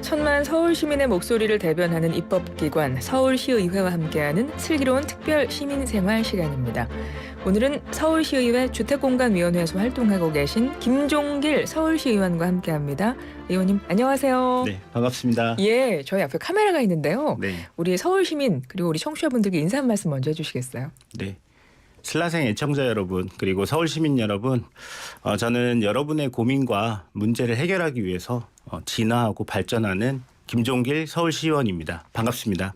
천만 서울 시민의 목소리를 대변하는 입법기관 서울시의회와 함께하는 슬기로운 특별 시민생활 시간입니다. 오늘은 서울시의회 주택공간위원회에서 활동하고 계신 김종길 서울시의원과 함께합니다. 의원님 안녕하세요. 네, 반갑습니다. 예, 저희 앞에 카메라가 있는데요. 네, 우리 서울시민 그리고 우리 청취자분들께 인사 한 말씀 먼저 해주시겠어요? 네. 슬라생 애청자 여러분 그리고 서울 시민 여러분, 저는 여러분의 고민과 문제를 해결하기 위해서 진화하고 발전하는 김종길 서울시의원입니다. 반갑습니다.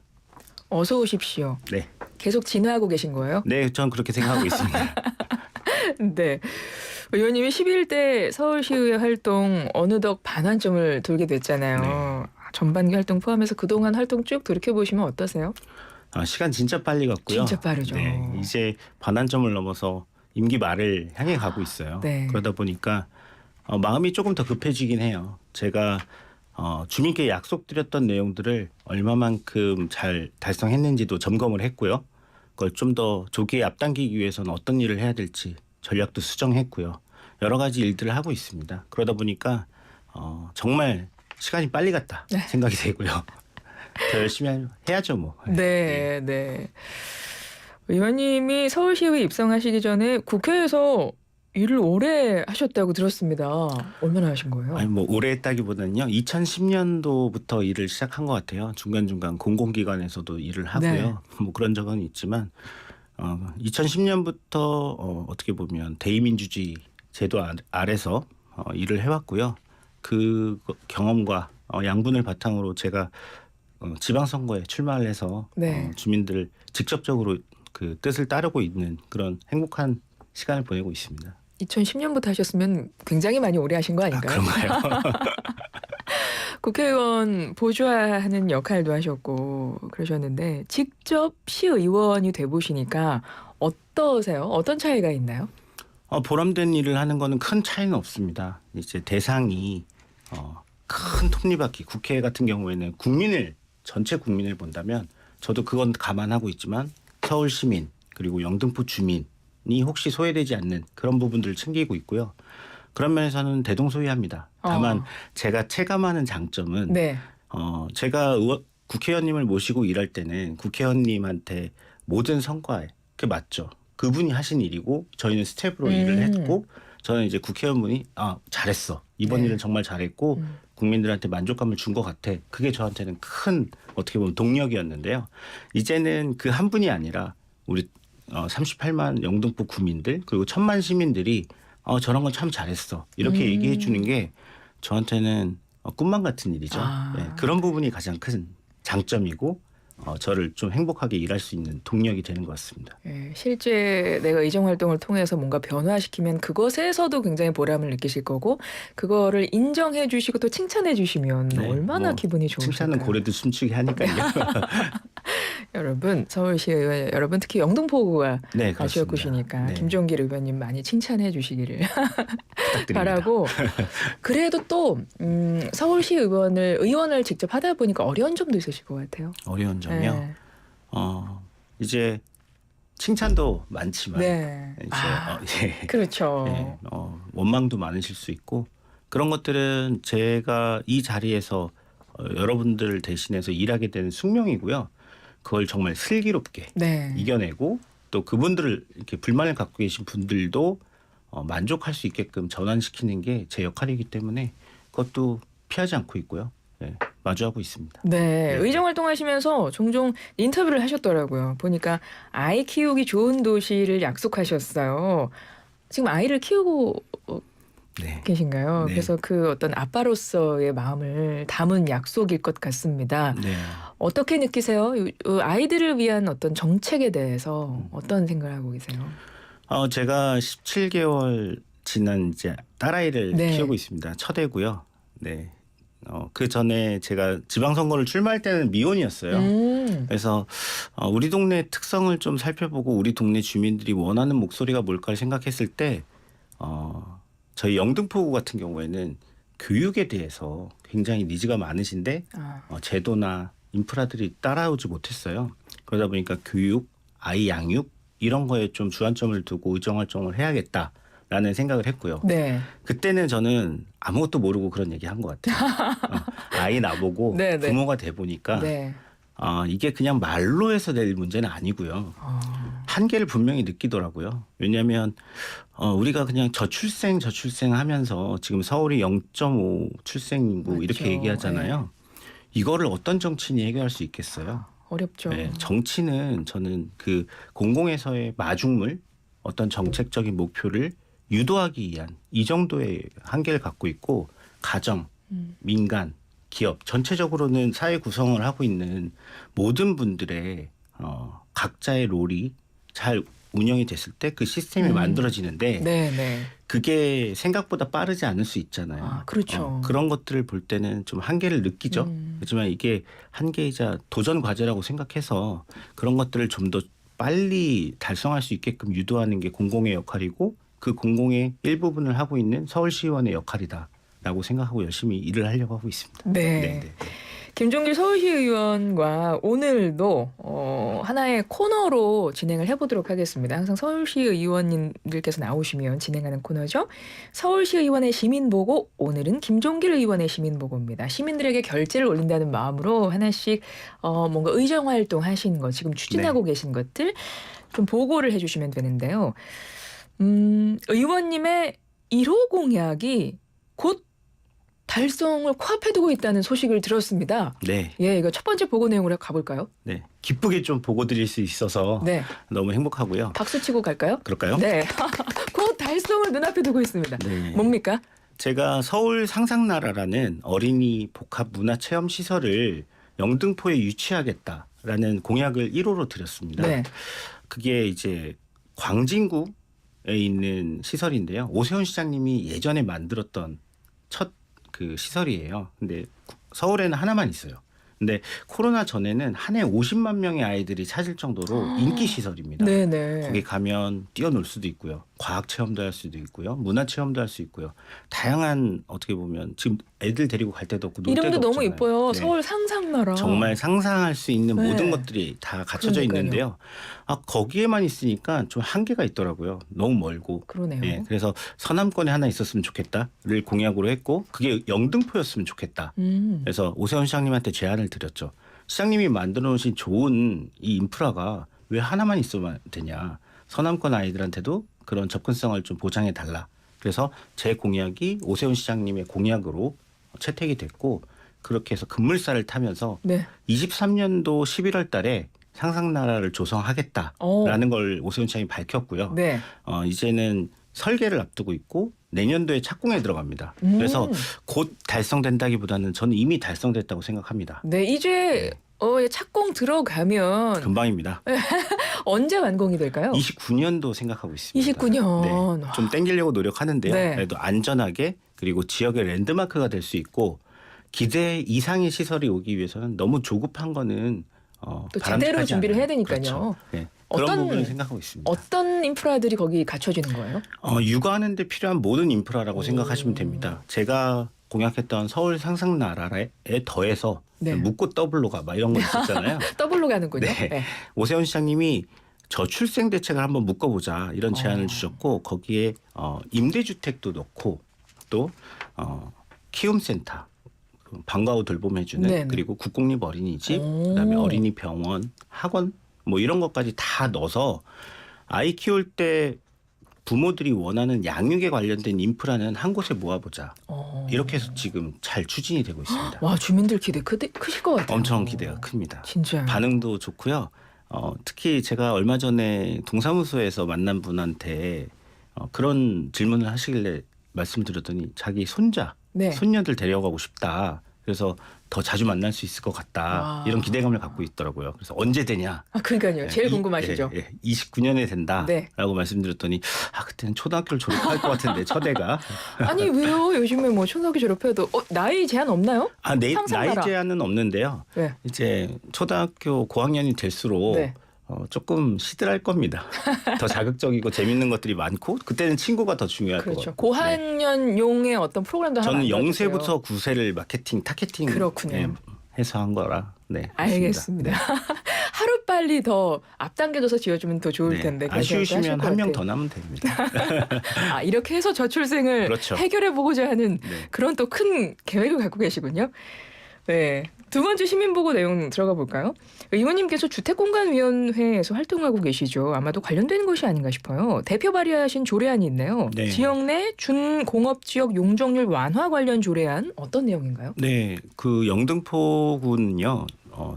어서 오십시오. 네, 계속 진화하고 계신 거예요? 네, 전 그렇게 생각하고 있습니다. 네. 의원님이 11대 서울시의회 활동 어느덧 반환점을 돌게 됐잖아요. 네. 전반기 활동 포함해서 그동안 활동 쭉 돌이켜보시면 어떠세요? 시간 진짜 빨리 갔고요. 진짜 빠르죠. 네, 이제 반환점을 넘어서 임기 말을 향해 가고 있어요. 네. 그러다 보니까 마음이 조금 더 급해지긴 해요. 제가 주민께 약속드렸던 내용들을 얼마만큼 잘 달성했는지도 점검을 했고요. 그걸 좀 더 조기에 앞당기기 위해서는 어떤 일을 해야 될지 전략도 수정했고요. 여러 가지 일들을 하고 있습니다. 그러다 보니까 정말 시간이 빨리 갔다 네. 생각이 되고요. 더 열심히 해야죠 뭐. 네, 네. 의원님이 서울시의회 입성하시기 전에 국회에서 일을 오래 하셨다고 들었습니다. 얼마나 하신 거예요? 아니 뭐 오래 했다기보다는요. 2010년도부터 일을 시작한 것 같아요. 중간중간 공공기관에서도 일을 하고요. 네. 뭐 그런 적은 있지만 2010년부터 어떻게 보면 대의민주주의 제도 아래서 일을 해왔고요. 그 경험과 양분을 바탕으로 제가 지방선거에 출마를 해서 네. 주민들 직접적으로 그 뜻을 따르고 있는 그런 행복한 시간을 보내고 있습니다. 2010년부터 하셨으면 굉장히 많이 오래 하신 거 아닌가요? 그런가요? 국회의원 보좌하는 역할도 하셨고 그러셨는데 직접 시의원이 돼보시니까 어떠세요? 어떤 차이가 있나요? 보람된 일을 하는 거는 큰 차이는 없습니다. 이제 대상이 큰 톱니바퀴 국회 같은 경우에는 전체 국민을 본다면 저도 그건 감안하고 있지만 서울 시민 그리고 영등포 주민이 혹시 소외되지 않는 그런 부분들을 챙기고 있고요. 그런 면에서는 대동소이합니다. 다만 제가 체감하는 장점은 네. 제가 국회의원님을 모시고 일할 때는 국회의원님한테 모든 성과에 그게 맞죠. 그분이 하신 일이고 저희는 스텝으로 일을 했고 저는 이제 국회의원분이 잘했어. 이번 네. 일은 정말 잘했고 국민들한테 만족감을 준 것 같아. 그게 저한테는 큰 어떻게 보면 동력이었는데요. 이제는 그 한 분이 아니라 우리 38만 영등포 구민들 그리고 1000만 시민들이 저런 건 참 잘했어. 이렇게 얘기해 주는 게 저한테는 꿈만 같은 일이죠. 네, 그런 부분이 가장 큰 장점이고 저를 좀 행복하게 일할 수 있는 동력이 되는 것 같습니다. 예, 실제 내가 의정활동을 통해서 뭔가 변화시키면 그것에서도 굉장히 보람을 느끼실 거고 그거를 인정해 주시고 또 칭찬해 주시면 네, 얼마나 뭐 기분이 좋으실까요? 칭찬은 고래도 춤추게 하니까요. 여러분 서울시의회 여러분 특히 영등포구가 네, 지역구시니까 네. 김종길 의원님 많이 칭찬해 주시기를 부탁드립니다. 바라고 그래도 또 서울시 의원을 직접 하다 보니까 어려운 점도 있으실 것 같아요. 어려운 점이요. 네. 이제 칭찬도 많지만 네. 이제 그렇죠. 예, 원망도 많으실 수 있고 그런 것들은 제가 이 자리에서 여러분들 대신해서 일하게 되는 숙명이고요. 그걸 정말 슬기롭게 네. 이겨내고 또 그분들을 이렇게 불만을 갖고 계신 분들도 만족할 수 있게끔 전환시키는 게 제 역할이기 때문에 그것도 피하지 않고 있고요. 네, 마주하고 있습니다. 네, 의정 활동하시면서 종종 인터뷰를 하셨더라고요. 보니까 아이 키우기 좋은 도시를 약속하셨어요. 지금 아이를 키우고 네. 계신가요? 네. 그래서 그 어떤 아빠로서의 마음을 담은 약속일 것 같습니다. 네. 어떻게 느끼세요? 아이들을 위한 어떤 정책에 대해서 어떤 생각을 하고 계세요? 제가 17개월 지난 이제 딸아이를 네. 키우고 있습니다. 첫 애고요. 네. 그 전에 제가 지방선거를 출마할 때는 미혼이었어요. 그래서 우리 동네 특성을 좀 살펴보고 우리 동네 주민들이 원하는 목소리가 뭘까를 생각했을 때 저희 영등포구 같은 경우에는 교육에 대해서 굉장히 니즈가 많으신데 제도나 인프라들이 따라오지 못했어요. 그러다 보니까 교육, 아이 양육 이런 거에 좀 주안점을 두고 의정활동을 해야겠다. 라는 생각을 했고요. 네. 그때는 저는 아무것도 모르고 그런 얘기 한 것 같아요. 아이 나보고 네, 네. 부모가 돼 보니까 네. 이게 그냥 말로 해서 될 문제는 아니고요. 한계를 분명히 느끼더라고요. 왜냐하면 우리가 그냥 저출생 하면서 지금 서울이 0.5 출생 인구 맞죠. 이렇게 얘기하잖아요. 이거를 어떤 정치인이 해결할 수 있겠어요? 어렵죠. 네, 정치는 저는 그 공공에서의 마중물 어떤 정책적인 목표를 유도하기 위한 이 정도의 한계를 갖고 있고 가정, 민간, 기업 전체적으로는 사회 구성을 하고 있는 모든 분들의 각자의 롤이 잘 운영이 됐을 때 그 시스템이 만들어지는데 네, 네. 그게 생각보다 빠르지 않을 수 있잖아요. 아, 그렇죠. 그런 것들을 볼 때는 좀 한계를 느끼죠. 하지만 이게 한계이자 도전 과제라고 생각해서 그런 것들을 좀 더 빨리 달성할 수 있게끔 유도하는 게 공공의 역할이고 그 공공의 일부분을 하고 있는 서울시의원의 역할이다라고 생각하고 열심히 일을 하려고 하고 있습니다. 네. 네, 네. 김종길 서울시 의원과 오늘도 하나의 코너로 진행을 해보도록 하겠습니다. 항상 서울시 의원님들께서 나오시면 진행하는 코너죠. 서울시 의원의 시민보고, 오늘은 김종길 의원의 시민보고입니다. 시민들에게 결제를 올린다는 마음으로 하나씩 뭔가 의정활동 하시는 것, 지금 추진하고 계신 것들 좀 보고를 해주시면 되는데요. 의원님의 1호 공약이 곧 달성을 코앞에 두고 있다는 소식을 들었습니다. 네. 예, 이거 첫 번째 보고 내용으로 가볼까요? 네. 기쁘게 좀 보고 드릴 수 있어서 네. 너무 행복하고요. 박수 치고 갈까요? 그럴까요? 네. 곧 달성을 눈앞에 두고 있습니다. 네. 뭡니까? 제가 서울 상상나라라는 어린이 복합 문화 체험 시설을 영등포에 유치하겠다라는 공약을 1호로 드렸습니다. 네. 그게 이제 광진구에 있는 시설인데요. 오세훈 시장님이 예전에 만들었던 첫 그 시설이에요. 근데 서울에는 하나만 있어요. 근데 코로나 전에는 한 해 50만 명의 아이들이 찾을 정도로 인기 시설입니다. 네네. 거기 가면 뛰어놀 수도 있고요. 과학 체험도 할 수도 있고요. 문화 체험도 할 수 있고요. 다양한 어떻게 보면 지금 애들 데리고 갈 데도 없고 놀 데도 이름도 너무 없잖아요. 예뻐요. 네. 서울 상상나라. 정말 상상할 수 있는 네. 모든 것들이 다 갖춰져 그러니까요. 있는데요. 거기에만 있으니까 좀 한계가 있더라고요. 너무 멀고. 그러네요. 예, 그래서 서남권에 하나 있었으면 좋겠다를 공약으로 했고 그게 영등포였으면 좋겠다. 그래서 오세훈 시장님한테 제안을 드렸죠. 시장님이 만들어 놓으신 좋은 이 인프라가 왜 하나만 있어만 되냐. 서남권 아이들한테도 그런 접근성을 좀 보장해 달라. 그래서 제 공약이 오세훈 시장님의 공약으로 채택이 됐고 그렇게 해서 급물살을 타면서 네. 23년도 11월 달에 상상나라를 조성하겠다라는 걸 오세훈 시장이 밝혔고요. 네. 이제는 설계를 앞두고 있고 내년도에 착공에 들어갑니다. 그래서 곧 달성된다기보다는 저는 이미 달성됐다고 생각합니다. 네, 이제 착공 들어가면 금방입니다. 언제 완공이 될까요? 29년도 생각하고 있습니다. 29년. 네, 좀 땡기려고 노력하는데요. 네. 그래도 안전하게 그리고 지역의 랜드마크가 될 수 있고 기대 이상의 시설이 오기 위해서는 너무 조급한 거는 또 제대로 준비를 해야 되니까요. 그렇죠. 네. 그런 부분을 생각하고 있습니다. 어떤 인프라들이 거기 갖춰지는 거예요? 육아하는 데 필요한 모든 인프라라고 생각하시면 됩니다. 제가 공약했던 서울 상상나라에 더해서 네. 묻고 더블로가 막 이런 거 있었잖아요. 더블로 가는군요. 네. 네. 오세훈 시장님이 저출생 대책을 한번 묶어보자 이런 제안을 주셨고 거기에 임대주택도 넣고 또 키움센터 방과 후 돌봄해주는 네네. 그리고 국공립 어린이집 오. 그다음에 어린이 병원 학원 뭐 이런 것까지 다 넣어서 아이 키울 때 부모들이 원하는 양육에 관련된 인프라는 한 곳에 모아보자. 이렇게 해서 지금 잘 추진이 되고 있습니다. 와, 주민들 기대 크실 것 같아요. 엄청 기대가 큽니다. 진짜. 반응도 좋고요. 특히 제가 얼마 전에 동사무소에서 만난 분한테 그런 질문을 하시길래 말씀드렸더니 자기 손자, 네. 손녀들 데려가고 싶다. 그래서 더 자주 만날 수 있을 것 같다. 와. 이런 기대감을 갖고 있더라고요. 그래서 언제 되냐? 그러니까요. 제일 궁금하시죠. 29년에 된다라고 네. 말씀드렸더니 그때는 초등학교를 졸업할 것 같은데 첫애가. 아니 왜요? 요즘에 뭐 초등학교 졸업해도 나이 제한 없나요? 나이 상상나라. 제한은 없는데요. 네. 이제 초등학교 고학년이 될수록 네. 조금 시들할 겁니다. 더 자극적이고 재밌는 것들이 많고 그때는 친구가 더 중요할 것 그렇죠. 같고. 고학년용의 어떤 프로그램도 하나 저는 만들어주세요. 0세부터 9세를 타겟팅 그렇군요. 해서 한 거라. 네. 알겠습니다. 네. 하루빨리 빨리 더 앞당겨져서 지어주면 더 좋을 네. 텐데. 그런 아쉬우시면 생각도 한 하실 명 것 더 나면 됩니다. 같아요. 아, 이렇게 해서 저출생을 그렇죠. 해결해 보고자 하는 네. 그런 또 큰 계획을 갖고 계시군요. 네. 두 번째 시민보고 내용 들어가 볼까요? 의원님께서 주택공간위원회에서 활동하고 계시죠. 아마도 관련된 것이 아닌가 싶어요. 대표 발의하신 조례안이 있네요. 네. 지역 내 준공업지역 용적률 완화 관련 조례안 어떤 내용인가요? 네, 그 영등포군요.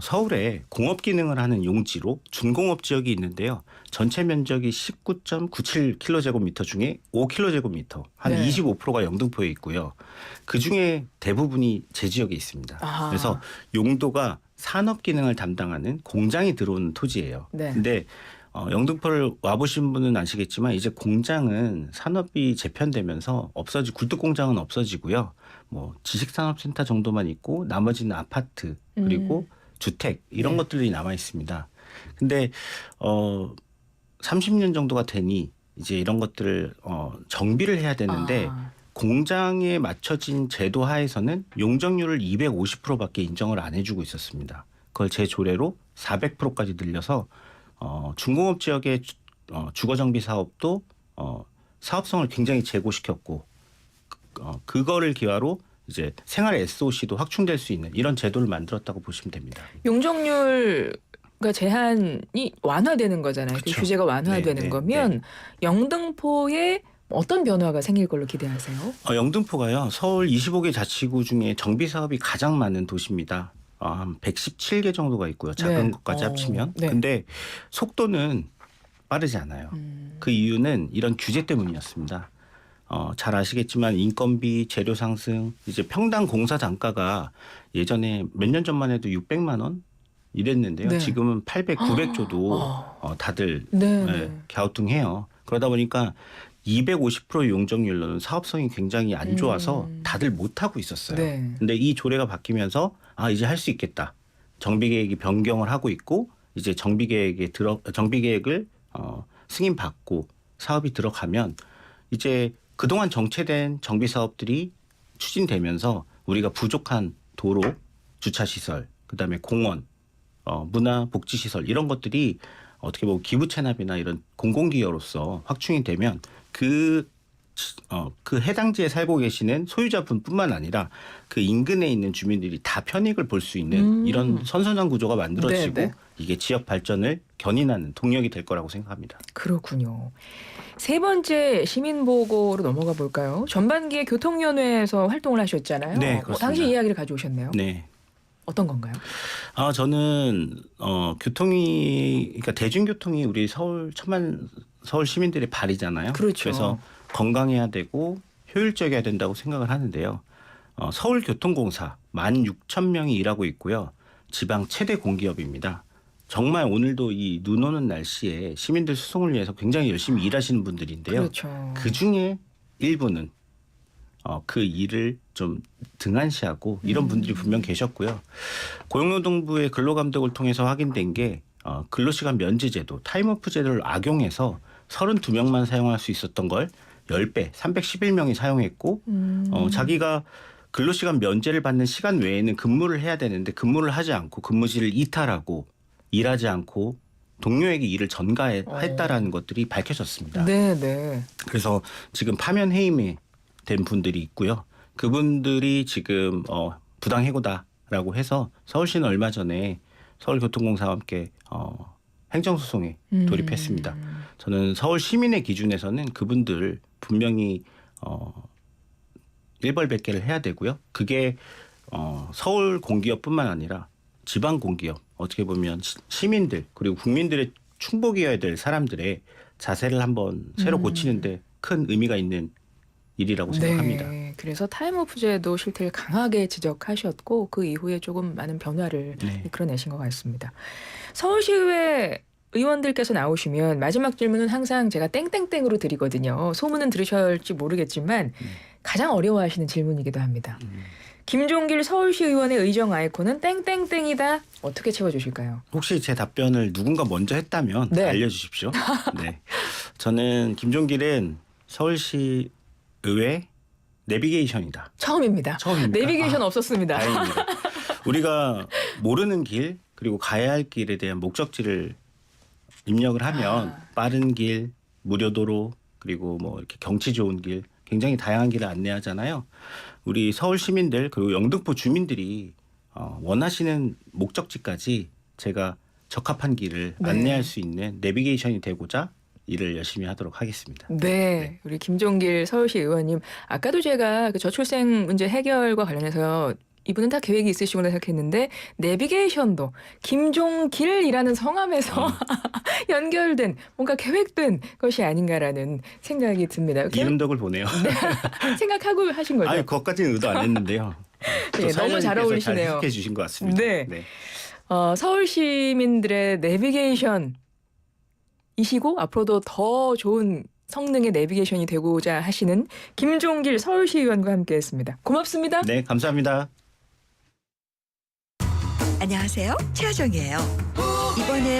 서울에 공업 기능을 하는 용지로 준공업 지역이 있는데요. 전체 면적이 19.97km 중에 5km, 한 네. 25%가 영등포에 있고요. 그 중에 대부분이 제 지역에 있습니다. 아. 그래서 용도가 산업 기능을 담당하는 공장이 들어오는 토지예요. 네. 근데 영등포를 와보신 분은 아시겠지만 이제 공장은 산업이 재편되면서 굴뚝 공장은 없어지고요. 뭐 지식산업센터 정도만 있고 나머지는 아파트 그리고 주택 이런 네. 것들이 남아 있습니다. 근데 30년 정도가 되니 이제 이런 것들을 정비를 해야 되는데 아. 공장에 맞춰진 제도 하에서는 용적률을 250%밖에 인정을 안 해주고 있었습니다. 그걸 제 조례로 400%까지 늘려서 중공업 지역의 주거 정비 사업도 사업성을 굉장히 제고시켰고 그거를 기화로 이제 생활 SOC도 확충될 수 있는 이런 제도를 만들었다고 보시면 됩니다. 용적률과 제한이 완화되는 거잖아요. 그 그쵸. 규제가 완화되는 네, 거면 영등포에 어떤 변화가 생길 걸로 기대하세요? 영등포가요. 서울 25개 자치구 중에 정비 사업이 가장 많은 도시입니다. 한 117개 정도가 있고요. 작은 네. 것까지 합치면. 네. 근데 속도는 빠르지 않아요. 그 이유는 이런 규제 때문이었습니다. 잘 아시겠지만 인건비, 재료 상승, 이제 평당 공사 단가가 예전에 몇 년 전만 해도 600만 원 이랬는데요. 네. 지금은 800, 900조도 다들 네. 갸우뚱해요. 그러다 보니까 250% 용적률로는 사업성이 굉장히 안 좋아서 다들 못 하고 있었어요. 네. 근데 이 조례가 바뀌면서 이제 할 수 있겠다. 정비 계획이 변경을 하고 있고 이제 정비 계획을 승인 받고 사업이 들어가면 이제 그동안 정체된 정비 사업들이 추진되면서 우리가 부족한 도로, 주차 시설, 그다음에 공원, 문화 복지 시설 이런 것들이 어떻게 보면 기부 체납이나 이런 공공기여로서 확충이 되면 그 해당지에 살고 계시는 소유자분뿐만 아니라 그 인근에 있는 주민들이 다 편익을 볼 수 있는 이런 선선한 구조가 만들어지고 네, 네. 이게 지역 발전을 견인하는 동력이 될 거라고 생각합니다. 그렇군요. 세 번째 시민보고로 넘어가 볼까요? 전반기에 교통위원회에서 활동을 하셨잖아요. 네, 그렇습니다. 당시 이야기를 가져오셨네요. 네. 어떤 건가요? 저는 그러니까 대중교통이 우리 서울 시민들의 발이잖아요. 그렇죠. 그래서 건강해야 되고 효율적이어야 된다고 생각을 하는데요. 서울교통공사 16,000명이 일하고 있고요. 지방 최대 공기업입니다. 정말 오늘도 이 눈 오는 날씨에 시민들 수송을 위해서 굉장히 열심히 일하시는 분들인데요. 그렇죠. 그 중에 일부는 그 일을 좀 등한시하고 이런 분들이 분명 계셨고요. 고용노동부의 근로감독을 통해서 확인된 게 근로시간 면제제도, 타임오프 제도를 악용해서 32명만 사용할 수 있었던 걸 10배, 311명이 사용했고 자기가 근로시간 면제를 받는 시간 외에는 근무를 해야 되는데 근무를 하지 않고 근무지를 이탈하고 일하지 않고 동료에게 일을 전가했다라는 것들이 밝혀졌습니다. 네, 네. 그래서 지금 파면 해임에 된 분들이 있고요. 그분들이 지금 부당해고다라고 해서 서울시는 얼마 전에 서울교통공사와 함께 행정소송에 돌입했습니다. 저는 서울 시민의 기준에서는 그분들 분명히 일벌백계를 해야 되고요. 그게 서울 공기업뿐만 아니라 지방 공기업 어떻게 보면 시민들 그리고 국민들의 충복이어야 될 사람들의 자세를 한번 새로 고치는데 큰 의미가 있는 일이라고 생각합니다. 네. 그래서 타임오프제도 실태를 강하게 지적하셨고 그 이후에 조금 많은 변화를 이끌어내신 것 같습니다. 서울시의회 의원들께서 나오시면 마지막 질문은 항상 제가 땡땡땡으로 드리거든요. 소문은 들으실지 모르겠지만 가장 어려워하시는 질문이기도 합니다. 김종길 서울시 의원의 의정 아이콘은 땡땡땡이다. 어떻게 채워주실까요? 혹시 제 답변을 누군가 먼저 했다면 알려주십시오. 네, 저는 김종길은 서울시 의회 내비게이션이다. 처음입니다. 처음입니까? 내비게이션 없었습니다. 다행입니다. 우리가 모르는 길, 그리고 가야 할 길에 대한 목적지를 입력을 하면 빠른 길, 무료도로 그리고 뭐 이렇게 경치 좋은 길 굉장히 다양한 길을 안내하잖아요. 우리 서울 시민들 그리고 영등포 주민들이 원하시는 목적지까지 제가 적합한 길을 네. 안내할 수 있는 내비게이션이 되고자 일을 열심히 하도록 하겠습니다. 네, 우리 김종길 서울시 의원님, 아까도 제가 그 저출생 문제 해결과 관련해서 이분은 다 계획이 있으시구나 생각했는데 내비게이션도 김종길이라는 성함에서 연결된 뭔가 계획된 것이 아닌가라는 생각이 듭니다. 이름 덕을 보네요. 생각하고 하신 거죠? 아니, 그것까지는 의도 안 했는데요. 네, 너무 잘 어울리시네요. 잘 해석해 주신 것 같습니다. 네. 서울 시민들의 내비게이션이시고 앞으로도 더 좋은 성능의 내비게이션이 되고자 하시는 김종길 서울시의원과 함께했습니다. 고맙습니다. 네, 감사합니다. 안녕하세요. 최하정이에요. 이번에